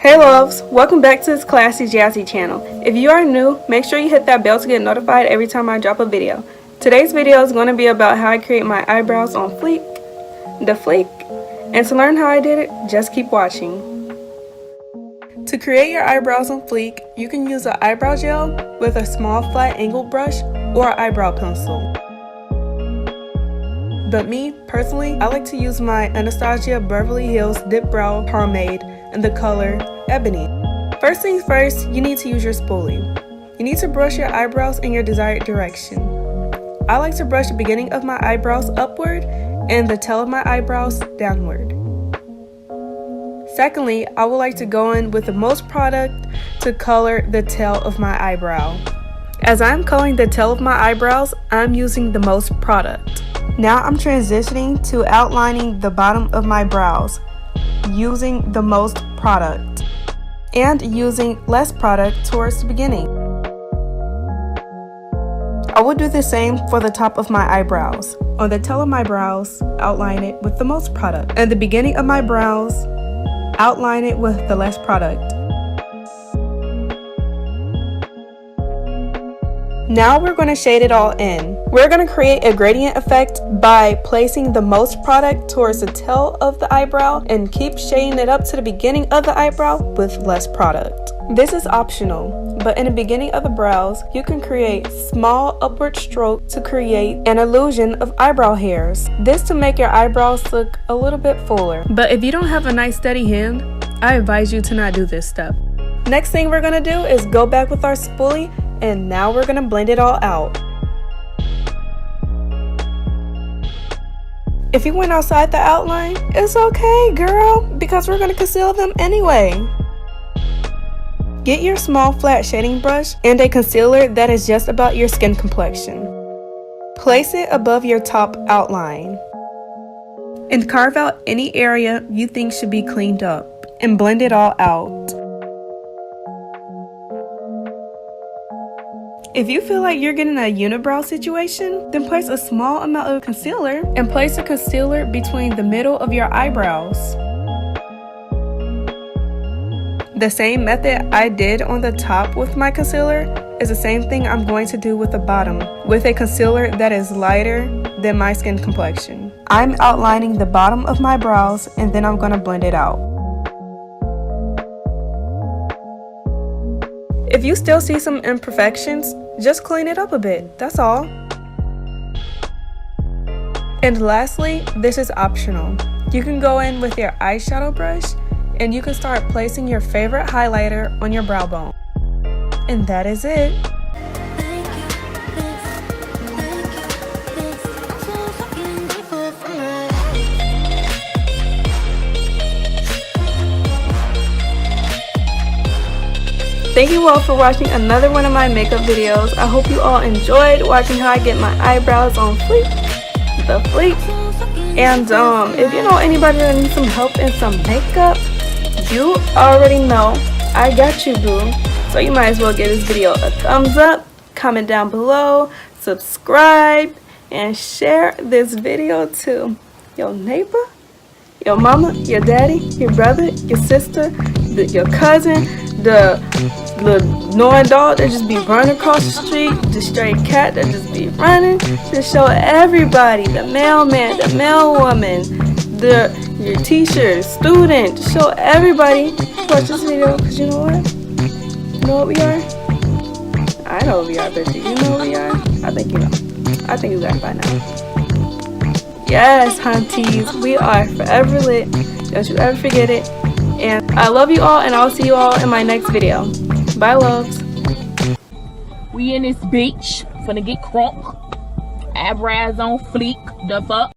Hey loves, welcome back to this Classy Jazzy channel. If you are new, make sure you hit that bell to get notified every time I drop a video. Today's video is going to be about how I create my eyebrows on Fleek, the Fleek, and to learn how I did it, just keep watching. To create your eyebrows on Fleek, you can use an eyebrow gel with a small flat angled brush or an eyebrow pencil. But me, personally, I like to use my Anastasia Beverly Hills Dip Brow Pomade in the color Ebony. First things first, you need to use your spoolie. You need to brush your eyebrows in your desired direction. I like to brush the beginning of my eyebrows upward and the tail of my eyebrows downward. Secondly, I would like to go in with the most product to color the tail of my eyebrow. As I'm coloring the tail of my eyebrows, I'm using the most product. Now I'm transitioning to outlining the bottom of my brows using the most product and using less product towards the beginning. I will do the same for the top of my eyebrows. On the tail of my brows, outline it with the most product, and the beginning of my brows, outline it with the less product. Now we're going to shade it all in. We're going to create a gradient effect by placing the most product towards the tail of the eyebrow and keep shading it up to the beginning of the eyebrow with less product. This is optional, but in the beginning of the brows, you can create small upward strokes to create an illusion of eyebrow hairs. This to make your eyebrows look a little bit fuller. But if you don't have a nice steady hand, I advise you to not do this step. Next thing we're going to do is go back with our spoolie, and now we're going to blend it all out. If you went outside the outline, it's okay, girl, because we're going to conceal them anyway. Get your small flat shading brush and a concealer that is just about your skin complexion. Place it above your top outline. And carve out any area you think should be cleaned up and blend it all out. If you feel like you're getting a unibrow situation, then place a small amount of concealer and place the concealer between the middle of your eyebrows. The same method I did on the top with my concealer is the same thing I'm going to do with the bottom, with a concealer that is lighter than my skin complexion. I'm outlining the bottom of my brows and then I'm going to blend it out. If you still see some imperfections, just clean it up a bit, that's all. And lastly, this is optional. You can go in with your eyeshadow brush and you can start placing your favorite highlighter on your brow bone. And that is it. Thank you all for watching another one of my makeup videos. I hope you all enjoyed watching how I get my eyebrows on Fleek, the Fleek. And if you know anybody that needs some help in some makeup, you already know I got you, boo. So you might as well give this video a thumbs up, comment down below, subscribe, and share this video to your neighbor, your mama, your daddy, your brother, your sister, your cousin, the annoying dog that just be running across the street, the stray cat that just be running. Just show everybody, the mailman, the mailwoman, your teacher, student. Just show everybody to watch this video, because you know what? You know what we are? I know what we are, but do you know what we are? I think you know. I think you got it by now. Yes, hunties, we are forever lit. Don't you ever forget it. And I love you all, and I'll see you all in my next video. Bye, loves. We in this bitch, finna get crunk. Eyebrows on Fleek, the fuck.